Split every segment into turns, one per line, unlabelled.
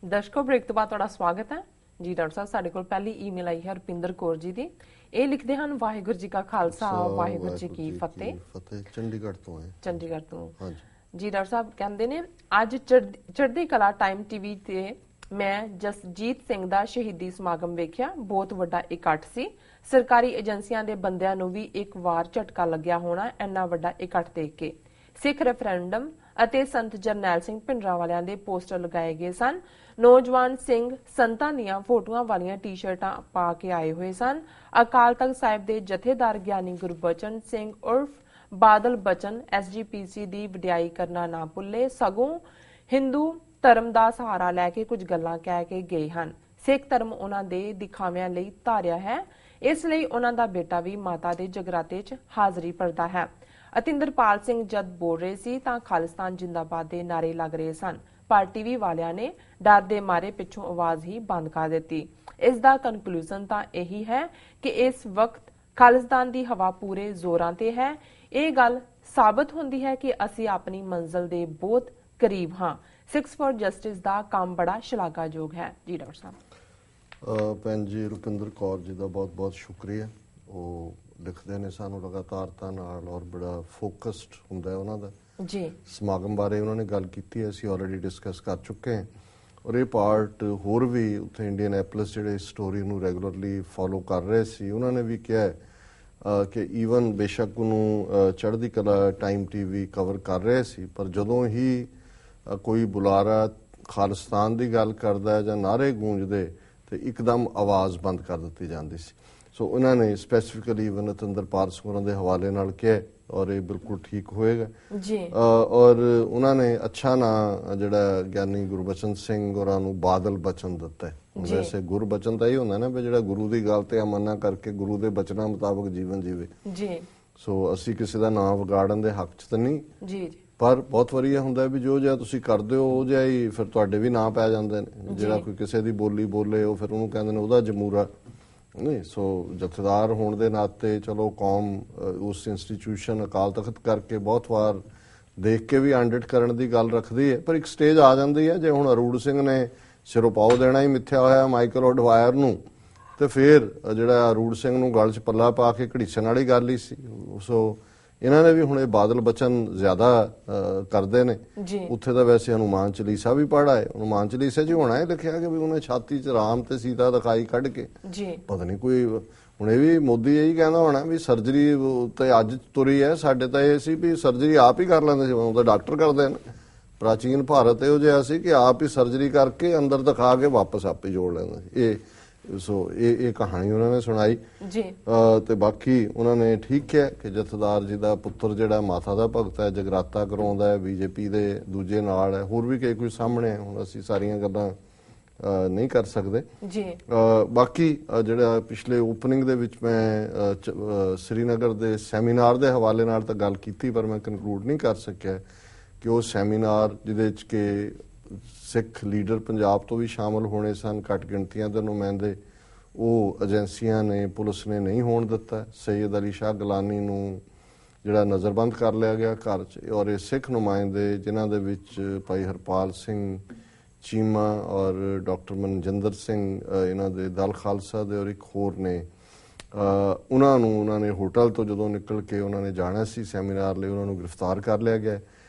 ਦਰਸ਼ਕੋ break ਤੋਂ ਬਾਅਦ ਤੁਹਾਡਾ ਸਵਾਗਤ ਹੈ ਜੀ। ਡਾਕਟਰ ਸਾਹਿਬ ਸਾਡੇ ਕੋਲ ਪਹਿਲੀ ਈਮੇਲ ਆਈ ਹੈ ਰੁਪਿੰਦਰ ਕੌਰ ਜੀ ਦੀ। ਇਹ ਲਿਖਦੇ ਹਨ ਵਾਹਿਗੁਰੂ ਜੀ ਕਾ ਖਾਲਸਾ ਵਾਹਿਗੁਰੂ ਜੀ ਕੀ ਫਤਿਹ।
ਚੰਡੀਗੜ੍ਹ ਤੋਂ ਹੈ।
ਚੰਡੀਗੜ੍ਹ ਤੋਂ
ਹਾਂਜੀ
ਜੀ। ਡਾਕਟਰ ਸਾਹਿਬ ਕਹਿੰਦੇ ਨੇ ਅੱਜ ਚੜ੍ਹਦੀ ਕਲਾ ਟਾਈਮ ਟੀਵੀ ਤੇ ਮੈਂ ਜਸਜੀਤ ਸਿੰਘ ਦਾ ਸ਼ਹੀਦੀ ਸਮਾਗਮ ਵੇਖਿਆ। ਬਹੁਤ ਵੱਡਾ ਇਕੱਠ ਸੀ। ਸਰਕਾਰੀ ਏਜੰਸੀਆਂ ਦੇ ਬੰਦਿਆਂ ਨੂੰ ਵੀ ਇੱਕ ਵਾਰ ਝਟਕਾ ਲੱਗਿਆ ਹੋਣਾ ਇੰਨਾ ਵੱਡਾ ਇਕੱਠ ਦੇਖ ਕੇ। ਸਿੱਖ ਰੈਫਰੈਂਡਮ ਅਤੇ ਸੰਤ ਜਰਨੈਲ ਸਿੰਘ ਭਿੰਡਰਾਂਵਾਲਿਆਂ ਦੇ ਪੋਸਟਰ ਲਗਾਏ ਗਏ ਸਨ। ਨੌਜਵਾਨ ਸਿੰਘ ਸੰਤਾਂ ਦੀਆਂ ਫੋਟੋਆਂ ਵਾਲੀਆਂ ਟੀ-ਸ਼ਰਟਾਂ ਪਾ ਕੇ ਆਏ ਹੋਏ ਸਨ। ਅਕਾਲ ਤਖਤ ਸਾਹਿਬ ਦੇ ਜਥੇਦਾਰ ਗਿਆਨੀ ਗੁਰਬਚਨ ਸਿੰਘ ਉਰਫ ਬਾਦਲ ਬਚਨ SGPC ਦੀ ਵਡਿਆਈ ਕਰਨਾ ਨਾ ਭੁੱਲੇ, ਸਗੋਂ ਹਿੰਦੂ ਧਰਮ ਦਾ ਸਹਾਰਾ ਲੈ ਕੇ ਕੁਝ ਗੱਲਾਂ ਕਹਿ ਕੇ ਗਏ ਹਨ। ਸਿੱਖ ਧਰਮ ਉਹਨਾਂ ਦੇ ਦਿਖਾਵਿਆਂ ਲਈ ਧਾਰਿਆ ਹੈ, ਇਸ ਲਈ ਉਹਨਾਂ ਦਾ ਬੇਟਾ ਵੀ ਮਾਤਾ ਦੇ ਜਗਰਾਤੇ 'ਚ ਹਾਜ਼ਰੀ ਭਰਦਾ ਹੈ। ਅਤਿੰਦਰਪਾਲ ਸਿੰਘ ਜਦ ਬੋਲ ਰਹੇ ਸੀ ਤਾਂ ਖਾਲਿਸਤਾਨ ਜਿੰਦਾਬਾਦ ਦੇ ਨਾਰੇ ਲੱਗ ਰਹੇ ਸਨ, ਪਰ ਟੀਵੀ ਵਾਲਿਆਂ ਨੇ ਡਰ ਦੇ ਮਾਰੇ ਪਿੱਛੋਂ ਆਵਾਜ਼ ਹੀ ਬੰਦ ਕਰ ਦਿੱਤੀ। ਇਸ ਦਾ ਕਨਕਲੂਜਨ ਤਾਂ ਇਹੀ ਹੈ ਕਿ ਇਸ ਵਕਤ ਖਾਲਿਸਤਾਨ ਦੀ ਹਵਾ ਪੂਰੇ ਜ਼ੋਰਾਂ ਤੇ ਹੈ। ਇਹ ਗੱਲ ਸਾਬਤ ਹੁੰਦੀ ਹੈ ਕਿ ਅਸੀਂ ਆਪਣੀ ਮੰਜ਼ਿਲ ਦੇ ਬਹੁਤ ਕਰੀਬ ਹਾਂ। ਸਿਕਸ ਫॉर ਜਸਟਿਸ ਦਾ ਕੰਮ ਬੜਾ ਸ਼ਲਾਘਾਯੋਗ ਹੈ ਜੀ। ਡਾਕਟਰ ਸਾਹਿਬ
ਭੈਣ ਜੀ ਰੁਪਿੰਦਰ ਕੌਰ ਜੀ ਦਾ ਬਹੁਤ ਬਹੁਤ ਸ਼ੁਕਰੀਆ। ਉਹ ਲਿਖਦੇ ਨੇ ਸਾਨੂੰ ਲਗਾਤਾਰਤਾ ਨਾਲ ਔਰ ਬੜਾ ਫੋਕਸਡ ਹੁੰਦਾ ਹੈ ਉਹਨਾਂ ਦਾ
ਜੀ।
ਸਮਾਗਮ ਬਾਰੇ ਉਹਨਾਂ ਨੇ ਗੱਲ ਕੀਤੀ ਹੈ, ਅਸੀਂ ਆਲਰੇਡੀ ਡਿਸਕਸ ਕਰ ਚੁੱਕੇ ਹਾਂ ਔਰ ਇਹ ਪਾਰਟ ਹੋਰ ਵੀ ਉੱਥੇ ਇੰਡੀਅਨਐਪਲਿਸ ਜਿਹੜੇ ਸਟੋਰੀ ਨੂੰ ਰੈਗੂਲਰਲੀ ਫੋਲੋ ਕਰ ਰਹੇ ਸੀ ਉਹਨਾਂ ਨੇ ਵੀ ਕਿਹਾ ਕਿ ਈਵਨ ਬੇਸ਼ੱਕ ਉਹਨੂੰ ਚੜ੍ਹਦੀ ਕਲਾ ਟਾਈਮ ਟੀਵੀ ਕਵਰ ਕਰ ਰਹੇ ਸੀ, ਪਰ ਜਦੋਂ ਹੀ ਕੋਈ ਬੁਲਾਰਾ ਖਾਲਿਸਤਾਨ ਦੀ ਗੱਲ ਕਰਦਾ ਜਾਂ ਨਾਅਰੇ ਗੂੰਜਦੇ ਤੇ ਇੱਕਦਮ ਆਵਾਜ਼ ਬੰਦ ਕਰ ਦਿੱਤੀ ਜਾਂਦੀ ਸੀ। ਸੋ ਉਹਨਾਂ ਨੇ ਸਪੈਸੀਫਿਕਲੀ ਈਵਨ ਅਤਿੰਦਰਪਾਲ ਸਿੰਘ ਹੋਰਾਂ ਦੇ ਹਵਾਲੇ ਨਾਲ ਕਿਹਾ ਔਰ ਇਹ ਬਿਲਕੁਲ ਠੀਕ ਹੋਏਗਾ
ਜੀ।
ਔਰ ਉਹਨਾਂ ਨੇ ਅੱਛਾ ਨਾਂ ਜਿਹੜਾ ਗਿਆਨੀ ਗੁਰਬਚਨ ਸਿੰਘ ਹੋਰਾਂ ਨੂੰ ਬਾਦਲ ਬਚਨ ਦਿੱਤਾ। ਵੈਸੇ ਗੁਰਬਚਨ ਤਾਂ ਇਹ ਹੁੰਦਾ ਨਾ ਵੀ ਜਿਹੜਾ ਗੁਰੂ ਦੀ ਗੱਲ ਤੇ ਅਮਨਾ ਕਰਕੇ ਗੁਰੂ ਦੇ ਬਚਨਾਂ ਮੁਤਾਬਕ ਜੀਵਨ ਜੀਵੇ ਜੀ। ਸੋ ਅਸੀਂ ਕਿਸੇ ਦਾ ਨਾਮ ਵਿਗਾੜਨ ਦੇ ਹੱਕ 'ਚ ਤਾਂ ਨਹੀਂ ਜੀ, ਪਰ ਬਹੁਤ ਵਾਰੀ ਇਹ ਹੁੰਦਾ ਵੀ ਜੋ ਜਿਹਾ ਤੁਸੀਂ ਕਰਦੇ ਹੋ ਉਹ ਜਿਹਾ ਹੀ ਫਿਰ ਤੁਹਾਡੇ ਵੀ ਨਾਂ ਪੈ ਜਾਂਦੇ ਨੇ। ਜਿਹੜਾ ਕੋਈ ਕਿਸੇ ਦੀ ਬੋਲੀ ਬੋਲੇ ਉਹ ਫਿਰ ਉਹਨੂੰ ਕਹਿੰਦੇ ਨੇ ਉਹਦਾ ਜਮੂਰਾ ਨਹੀਂ। ਸੋ ਜਥੇਦਾਰ ਹੋਣ ਦੇ ਨਾਤੇ ਚਲੋ ਕੌਮ ਉਸ ਇੰਸਟੀਚਿਊਸ਼ਨ ਅਕਾਲ ਤਖਤ ਕਰਕੇ ਬਹੁਤ ਵਾਰ ਦੇਖ ਕੇ ਵੀ ਆਡਿਟ ਕਰਨ ਦੀ ਗੱਲ ਰੱਖਦੀ ਹੈ, ਪਰ ਇੱਕ ਸਟੇਜ ਆ ਜਾਂਦੀ ਹੈ ਜੇ ਹੁਣ ਅਰੂੜ ਸਿੰਘ ਨੇ ਸਿਰੋਪਾਓ ਦੇਣਾ ਹੀ ਮਿੱਥਿਆ ਹੋਇਆ ਮਾਈਕਲ ਔਡਵਾਇਰ ਨੂੰ ਤੇ ਫਿਰ ਜਿਹੜਾ ਅਰੂੜ ਸਿੰਘ ਨੂੰ ਗਲ 'ਚ ਪੱਲਾ ਪਾ ਕੇ ਘੜੀਸਣ ਵਾਲੀ ਗੱਲ ਹੀ ਸੀ। ਸੋ ਇਹਨਾਂ ਨੇ ਵੀ ਹੁਣ ਇਹ ਬਾਦਲ ਬਚਨ ਜ਼ਿਆਦਾ ਕਰਦੇ ਨੇ। ਉੱਥੇ ਤਾਂ ਵੈਸੇ ਹਨੂਮਾਨ ਚਾਲੀਸਾ ਵੀ ਪੜ੍ਹਾ ਹੈ। ਹਨੂਮਾਨ ਚਾਲੀਸਾ 'ਚ ਹੋਣਾ ਇਹ ਲਿਖਿਆ ਕਿ ਵੀ ਉਹਨੇ ਛਾਤੀ 'ਚ ਰਾਮ ਤੇ ਸੀਤਾ ਦਿਖਾਈ ਕੱਢ ਕੇ ਪਤਾ ਨਹੀਂ ਕੋਈ ਹੁਣ ਇਹ ਵੀ ਮੋਦੀ ਇਹੀ ਕਹਿੰਦਾ ਹੋਣਾ ਵੀ ਸਰਜਰੀ ਤੇ ਅੱਜ ਤੁਰੀ ਹੈ। ਸਾਡੇ ਤਾਂ ਇਹ ਸੀ ਵੀ ਸਰਜਰੀ ਆਪ ਹੀ ਕਰ ਲੈਂਦੇ ਸੀ, ਉਹ ਤਾਂ ਡਾਕਟਰ ਕਰਦੇ ਨੇ। ਪ੍ਰਾਚੀਨ ਭਾਰਤ ਇਹੋ ਜਿਹਾ ਸੀ ਕਿ ਆਪ ਹੀ ਸਰਜਰੀ ਕਰਕੇ ਅੰਦਰ ਦਿਖਾ ਕੇ ਵਾਪਸ ਆਪ ਹੀ ਜੋੜ ਲੈਂਦਾ ਸੀ। ਸੋ ਇਹ ਕਹਾਣੀ ਉਹਨਾਂ ਨੇ ਸੁਣਾਈ ਜੀ। ਤੇ ਬਾਕੀ ਉਹਨਾਂ ਨੇ ਠੀਕ ਕਿਹਾ ਕਿ ਜਥੇਦਾਰ ਜੀ ਦਾ ਪੁੱਤਰ ਜਿਹੜਾ ਮਾਤਾ ਦਾ ਭਗਤ ਹੈ, ਜਗਰਾਤਾ ਕਰਾਉਂਦਾ ਹੈ, BJP ਦੇ ਦੂਜੇ ਨਾਲ ਹੈ, ਹੋਰ ਵੀ ਕਈ ਕੁਝ ਸਾਹਮਣੇ ਹੈ। ਹੁਣ ਅਸੀਂ ਸਾਰੀਆਂ ਗੱਲਾਂ ਨਹੀਂ ਕਰ ਸਕਦੇ ਜੀ। ਬਾਕੀ ਜਿਹੜਾ ਪਿਛਲੇ ਓਪਨਿੰਗ ਦੇ ਵਿੱਚ ਮੈਂ ਸ੍ਰੀਨਗਰ ਦੇ ਸੈਮੀਨਾਰ ਦੇ ਹਵਾਲੇ ਨਾਲ ਤਾਂ ਗੱਲ ਕੀਤੀ, ਪਰ ਮੈਂ ਕਨਕਲੂਡ ਨਹੀਂ ਕਰ ਸਕਿਆ ਕਿ ਉਹ ਸੈਮੀਨਾਰ ਜਿਹਦੇ 'ਚ ਕਿ ਸਿੱਖ ਲੀਡਰ ਪੰਜਾਬ ਤੋਂ ਵੀ ਸ਼ਾਮਲ ਹੋਣੇ ਸਨ, ਘੱਟ ਗਿਣਤੀਆਂ ਦੇ ਨੁਮਾਇੰਦੇ, ਉਹ ਏਜੰਸੀਆਂ ਨੇ ਪੁਲਿਸ ਨੇ ਨਹੀਂ ਹੋਣ ਦਿੱਤਾ। ਸੈਯਦ ਅਲੀ ਸ਼ਾਹ ਗਿਲਾਨੀ ਨੂੰ ਜਿਹੜਾ ਨਜ਼ਰਬੰਦ ਕਰ ਲਿਆ ਗਿਆ ਘਰ 'ਚ, ਔਰ ਇਹ ਸਿੱਖ ਨੁਮਾਇੰਦੇ ਜਿਨ੍ਹਾਂ ਦੇ ਵਿੱਚ ਭਾਈ ਹਰਪਾਲ ਸਿੰਘ ਚੀਮਾ ਔਰ ਡਾਕਟਰ ਮਨਜਿੰਦਰ ਸਿੰਘ ਇਹਨਾਂ ਦੇ ਦਲ ਖਾਲਸਾ ਦੇ ਔਰ ਇੱਕ ਹੋਰ ਨੇ, ਉਹਨਾਂ ਨੇ ਹੋਟਲ ਤੋਂ ਜਦੋਂ ਨਿਕਲ ਕੇ ਉਹਨਾਂ ਨੇ ਜਾਣਾ ਸੀ ਸੈਮੀਨਾਰ ਲਈ, ਉਹਨਾਂ ਨੂੰ ਗ੍ਰਿਫਤਾਰ ਕਰ ਲਿਆ ਗਿਆ।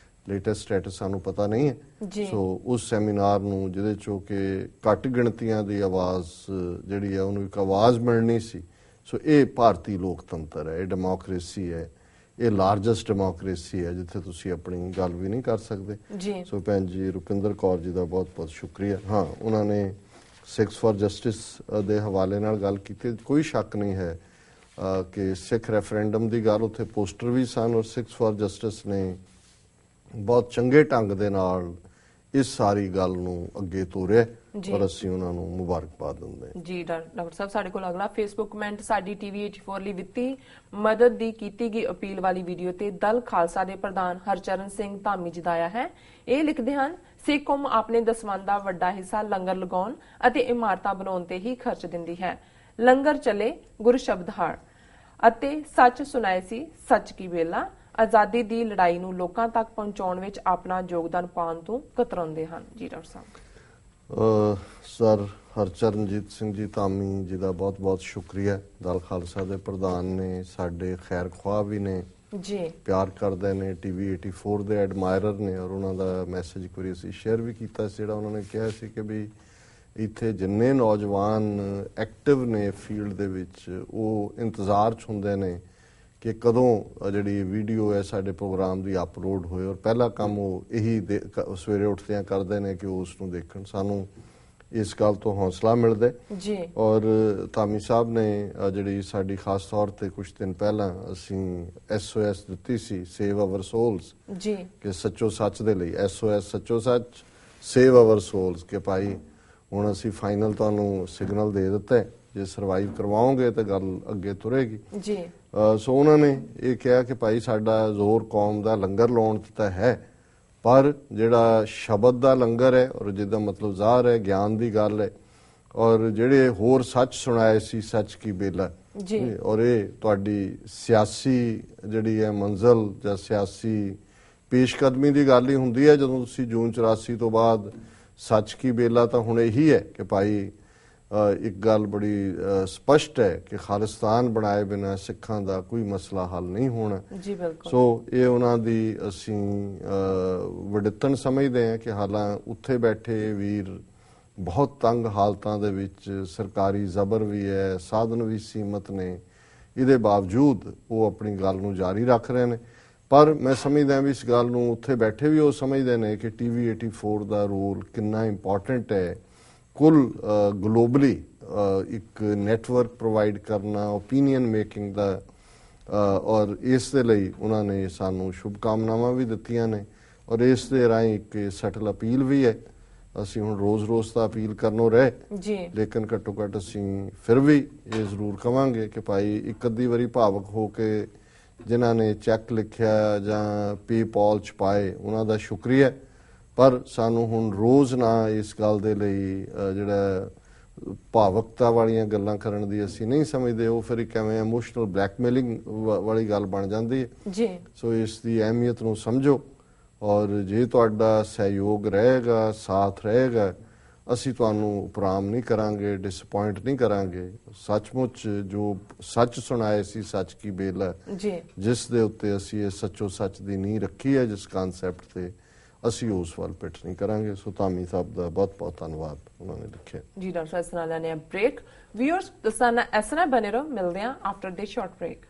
ਲੇਟੈਸਟ ਸਟੇਟਸ ਸਾਨੂੰ ਪਤਾ ਨਹੀਂ ਹੈ। ਸੋ ਉਸ ਸੈਮੀਨਾਰ ਨੂੰ ਜਿਹਦੇ ਚੋਂ ਕਿ ਘੱਟ ਗਿਣਤੀਆਂ ਦੀ ਆਵਾਜ਼ ਜਿਹੜੀ ਹੈ ਉਹਨੂੰ ਇੱਕ ਆਵਾਜ਼ ਮਿਲਣੀ ਸੀ। ਸੋ ਇਹ ਭਾਰਤੀ ਲੋਕਤੰਤਰ ਹੈ, ਇਹ ਡੈਮੋਕ੍ਰੇਸੀ ਹੈ, ਇਹ ਲਾਰਜੈਸਟ ਡੈਮੋਕ੍ਰੇਸੀ ਹੈ ਜਿੱਥੇ ਤੁਸੀਂ ਆਪਣੀ ਗੱਲ ਵੀ ਨਹੀਂ ਕਰ ਸਕਦੇ। ਸੋ ਭੈਣ ਜੀ ਰੁਪਿੰਦਰ ਕੌਰ ਜੀ ਦਾ ਬਹੁਤ ਬਹੁਤ ਸ਼ੁਕਰੀਆ। ਹਾਂ, ਉਹਨਾਂ ਨੇ ਸਿੱਖਸ ਫॉर ਜਸਟਿਸ ਦੇ ਹਵਾਲੇ ਨਾਲ ਗੱਲ ਕੀਤੀ। ਕੋਈ ਸ਼ੱਕ ਨਹੀਂ ਹੈ ਕਿ ਸਿੱਖ ਰੈਫਰੈਂਡਮ ਦੀ ਗੱਲ ਉੱਥੇ ਪੋਸਟਰ ਵੀ ਸਨ ਔਰ ਸਿੱਖਸ ਫॉर ਜਸਟਿਸ ਨੇ ਬਹੁਤ ਚੰਗੇ ਢੰਗ ਦੇ ਨਾਲ ਇਸ ਸਾਰੀ ਗੱਲ ਨੂੰ ਅੱਗੇ ਤੋਰਿਆ ਔਰ ਅਸੀਂ ਉਹਨਾਂ ਨੂੰ ਮੁਬਾਰਕਬਾਦ ਦਿੰਦੇ ਹਾਂ ਜੀ।
ਡਾਕਟਰ ਸਾਹਿਬ ਸਾਡੇ ਕੋਲ ਅਗਲਾ ਫੇਸਬੁੱਕ ਕਮੈਂਟ ਸਾਡੀ TV 84 ਲਈ ਵਿੱਤੀ ਮਦਦ ਦੀ ਕੀਤੀ ਗਈ ਅਪੀਲ ਵਾਲੀ ਵੀਡੀਓ ਤੇ ਦਲ ਖਾਲਸਾ ਦੇ ਪ੍ਰਧਾਨ ਹਰਚਰਨ ਸਿੰਘ ਧਾਮੀ ਜੀ ਦਾ ਆਇਆ ਹੈ। ਇਹ ਲਿਖਦੇ ਹਨ, ਸਿੱਖ ਕੌਮ ਆਪਣੇ ਦਸਵੰਧ ਦਾ ਵੱਡਾ ਹਿੱਸਾ ਲੰਗਰ ਲਗਾਉਣ ਅਤੇ ਇਮਾਰਤਾਂ ਬਣਾਉਣ ਤੇ ਹੀ ਖਰਚ ਦਿੰਦੀ ਹੈ। ਲੰਗਰ ਚਲੇ ਗੁਰ ਸ਼ਬਦ ਹਰ ਅਤੇ ਸੱਚ ਸੁਣਾਏ ਸੀ ਸੱਚ ਕੀ ਵੇਲਾ। ਆਜ਼ਾਦੀ ਦੀ ਲੜਾਈ ਨੂੰ ਲੋਕਾਂ ਤੱਕ ਪਹੁੰਚਾਉਣ ਵਿੱਚ ਆਪਣਾ ਯੋਗਦਾਨ ਪਾਉਣ ਤੋਂ ਕਤਰਾਉਂਦੇ ਹਨ ਜੀ। ਡਾਕਟਰ ਸਾਹਿਬ
ਸਰ ਹਰਚਰਨਜੀਤ ਸਿੰਘ ਜੀ ਧਾਮੀ ਜੀ ਦਾ ਬਹੁਤ-ਬਹੁਤ ਸ਼ੁਕਰੀਆ। ਦਲ ਖਾਲਸਾ ਦੇ ਪ੍ਰਧਾਨ ਨੇ, ਸਾਡੇ ਖੈਰ ਖੁਆਹ ਵੀ ਨੇ
ਜੀ, ਪਿਆਰ
ਕਰਦੇ ਨੇ, ਟੀਵੀ 84 ਦੇ ਐਡਮਾਇਰਰ ਨੇ, ਔਰ ਉਹਨਾਂ ਦਾ ਮੈਸੇਜ ਇੱਕ ਵਾਰੀ ਅਸੀਂ ਸ਼ੇਅਰ ਵੀ ਕੀਤਾ ਸੀ, ਜਿਹੜਾ ਉਹਨਾਂ ਨੇ ਕਿਹਾ ਸੀ ਕਿ ਵੀ ਇੱਥੇ ਜਿੰਨੇ ਨੌਜਵਾਨ ਐਕਟਿਵ ਨੇ ਫੀਲਡ ਦੇ ਵਿੱਚ, ਉਹ ਇੰਤਜ਼ਾਰ 'ਚ ਹੁੰਦੇ ਨੇ ਕਿ ਕਦੋਂ ਜਿਹੜੀ ਵੀਡੀਓ ਹੈ ਸਾਡੇ ਪ੍ਰੋਗਰਾਮ ਦੀ ਅਪਲੋਡ ਹੋਏ, ਔਰ ਪਹਿਲਾ ਕੰਮ ਉਹ ਇਹੀ ਸਵੇਰੇ ਉੱਠਦਿਆਂ ਕਰਦੇ ਨੇ ਕਿ ਉਸ ਨੂੰ ਦੇਖਣ। ਸਾਨੂੰ ਇਸ ਗੱਲ ਤੋਂ ਹੌਸਲਾ ਮਿਲਦਾ
ਜੀ।
ਔਰ ਧਾਮੀ ਸਾਹਿਬ ਨੇ ਜਿਹੜੀ ਸਾਡੀ ਖਾਸ ਤੌਰ ਤੇ ਕੁਝ ਦਿਨ ਪਹਿਲਾਂ ਅਸੀਂ SOS ਦਿੱਤੀ ਸੀ, ਸੇਵ ਆਵਰ ਸੋਲਸ
ਜੀ, ਕਿ
ਸੱਚੋ ਸੱਚ ਦੇ ਲਈ। SOS ਸੱਚੋ ਸੱਚ, ਸੇਵ ਆਵਰ ਸੋਲਸ, ਕਿ ਭਾਈ ਹੁਣ ਅਸੀਂ ਫਾਈਨਲ ਤੁਹਾਨੂੰ ਸਿਗਨਲ ਦੇ ਦਿੱਤਾ, ਜੇ ਸਰਵਾਈਵ ਕਰਵਾਓਗੇ ਤਾਂ ਗੱਲ ਅੱਗੇ ਤੁਰੇਗੀ
ਜੀ।
ਸੋ ਉਹਨਾਂ ਨੇ ਇਹ ਕਿਹਾ ਕਿ ਭਾਈ ਸਾਡਾ ਜ਼ੋਰ ਕੌਮ ਦਾ ਲੰਗਰ ਲਾਉਣ ਤੇ ਤਾਂ ਹੈ, ਪਰ ਜਿਹੜਾ ਸ਼ਬਦ ਦਾ ਲੰਗਰ ਹੈ, ਔਰ ਜਿਹਦਾ ਮਤਲਬ ਜ਼ਾਹਰ ਹੈ ਗਿਆਨ ਦੀ ਗੱਲ ਹੈ, ਔਰ ਜਿਹੜੇ ਹੋਰ ਸੱਚ ਸੁਣਾਏ ਸੀ ਸੱਚ ਕੀ ਬੇਲਾ
ਜੀ,
ਔਰ ਇਹ ਤੁਹਾਡੀ ਸਿਆਸੀ ਜਿਹੜੀ ਹੈ ਮੰਜ਼ਲ ਜਾਂ ਸਿਆਸੀ ਪੇਸ਼ਕਦਮੀ ਦੀ ਗੱਲ ਹੀ ਹੁੰਦੀ ਹੈ। ਜਦੋਂ ਤੁਸੀਂ ਜੂਨ 84 ਤੋਂ ਬਾਅਦ ਸੱਚ ਕੀ ਬੇਲਾ, ਤਾਂ ਹੁਣ ਇਹੀ ਹੈ ਕਿ ਭਾਈ ਇੱਕ ਗੱਲ ਬੜੀ ਸਪਸ਼ਟ ਹੈ ਕਿ ਖਾਲਿਸਤਾਨ ਬਣਾਏ ਬਿਨਾਂ ਸਿੱਖਾਂ ਦਾ ਕੋਈ ਮਸਲਾ ਹੱਲ ਨਹੀਂ ਹੋਣਾ।
ਜੀ ਬਿਲਕੁਲ।
ਸੋ ਇਹ ਉਹਨਾਂ ਦੀ ਅਸੀਂ ਵਡਿੱਤਨ ਸਮਝਦੇ ਹਾਂ ਕਿ ਹਾਲਾਂ ਉੱਥੇ ਬੈਠੇ ਵੀਰ ਬਹੁਤ ਤੰਗ ਹਾਲਤਾਂ ਦੇ ਵਿੱਚ, ਸਰਕਾਰੀ ਜ਼ਬਰ ਵੀ ਹੈ, ਸਾਧਨ ਵੀ ਸੀਮਤ ਨੇ, ਇਹਦੇ ਬਾਵਜੂਦ ਉਹ ਆਪਣੀ ਗੱਲ ਨੂੰ ਜਾਰੀ ਰੱਖ ਰਹੇ ਨੇ। ਪਰ ਮੈਂ ਸਮਝਦਾ ਵੀ ਇਸ ਗੱਲ ਨੂੰ ਉੱਥੇ ਬੈਠੇ ਵੀ ਉਹ ਸਮਝਦੇ ਨੇ ਕਿ ਟੀਵੀ 84 ਦਾ ਰੋਲ ਕਿੰਨਾ ਇੰਪੋਰਟੈਂਟ ਹੈ ਕੁੱਲ ਗਲੋਬਲੀ ਇੱਕ ਨੈਟਵਰਕ ਪ੍ਰੋਵਾਈਡ ਕਰਨਾ ਓਪੀਨੀਅਨ ਮੇਕਿੰਗ ਦਾ, ਔਰ ਇਸ ਦੇ ਲਈ ਉਹਨਾਂ ਨੇ ਸਾਨੂੰ ਸ਼ੁਭਕਾਮਨਾਵਾਂ ਵੀ ਦਿੱਤੀਆਂ ਨੇ, ਔਰ ਇਸ ਦੇ ਰਾਹੀਂ ਇੱਕ ਸਟਲ ਅਪੀਲ ਵੀ ਹੈ। ਅਸੀਂ ਹੁਣ ਰੋਜ਼-ਰੋਜ਼ ਤਾਂ ਅਪੀਲ ਕਰਨੋਂ ਰਹੇ ਜੀ, ਲੇਕਿਨ ਘੱਟੋ ਘੱਟ ਅਸੀਂ ਫਿਰ ਵੀ ਇਹ ਜ਼ਰੂਰ ਕਵਾਂਗੇ ਕਿ ਭਾਈ ਇੱਕ ਅੱਧੀ ਵਾਰੀ ਭਾਵਕ ਹੋ ਕੇ ਜਿਨ੍ਹਾਂ ਨੇ ਚੈੱਕ ਲਿਖਿਆ ਜਾਂ ਪੇਪਾਲ 'ਚ ਪਾਏ, ਉਹਨਾਂ ਦਾ ਸ਼ੁਕਰੀਆ, ਪਰ ਸਾਨੂੰ ਹੁਣ ਰੋਜ਼ ਨਾ ਇਸ ਗੱਲ ਦੇ ਲਈ ਜਿਹੜਾ ਭਾਵਕਤਾ ਵਾਲੀਆਂ ਗੱਲਾਂ ਕਰਨ ਦੀ ਅਸੀਂ ਨਹੀਂ ਸਮਝਦੇ। ਉਹ ਫਿਰ ਇੱਕ ਐਵੇਂ ਇਮੋਸ਼ਨਲ ਬਲੈਕਮੇਲਿੰਗ ਵਾਲੀ ਗੱਲ ਬਣ ਜਾਂਦੀ ਹੈ ਜੀ। ਸੋ ਇਸ ਦੀ ਅਹਿਮੀਅਤ ਨੂੰ ਸਮਝੋ, ਔਰ ਜੇ ਤੁਹਾਡਾ ਸਹਿਯੋਗ ਰਹੇਗਾ, ਸਾਥ ਰਹੇਗਾ, ਅਸੀਂ ਤੁਹਾਨੂੰ ਉਪਰਾਮ ਨਹੀਂ ਕਰਾਂਗੇ, ਡਿਸਪੁਆਇੰਟ ਨਹੀਂ ਕਰਾਂਗੇ। ਸੱਚਮੁੱਚ ਜੋ ਸੱਚ ਸੁਣਾਏ ਸੀ ਸੱਚ ਕੀ ਬੇਲਾ ਜੀ, ਜਿਸ ਦੇ ਉੱਤੇ ਅਸੀਂ ਇਹ ਸੱਚੋ ਸੱਚ ਦੀ ਨੀਂਹ ਰੱਖੀ ਹੈ, ਜਿਸ ਕਨਸੈਪਟ ਤੇ, ਅਸੀਂ ਉਸ ਵੱਲ ਪਿੱਠ ਨਹੀਂ ਕਰਾਂਗੇ। ਸੋ ਧਾਮੀ ਸਾਹਿਬ ਦਾ ਬਹੁਤ-ਬਹੁਤ ਧੰਨਵਾਦ, ਉਹਨਾਂ ਨੇ ਲਿਖਿਆ ਜੀ।
ਡਾਕਟਰ ਸਾਹਿਬ ਨਾਲ ਲੈਣੇ ਬ੍ਰੇਕ। ਵਿਊਅਰਸ, ਤੁਸੀਂ ਇਸ ਤਰ੍ਹਾਂ ਬਣੇ ਰਹੋ, ਮਿਲਦੇ ਹਾਂ ਆਫਟਰ ਦੇ ਸ਼ਾਰਟ ਬ੍ਰੇਕ।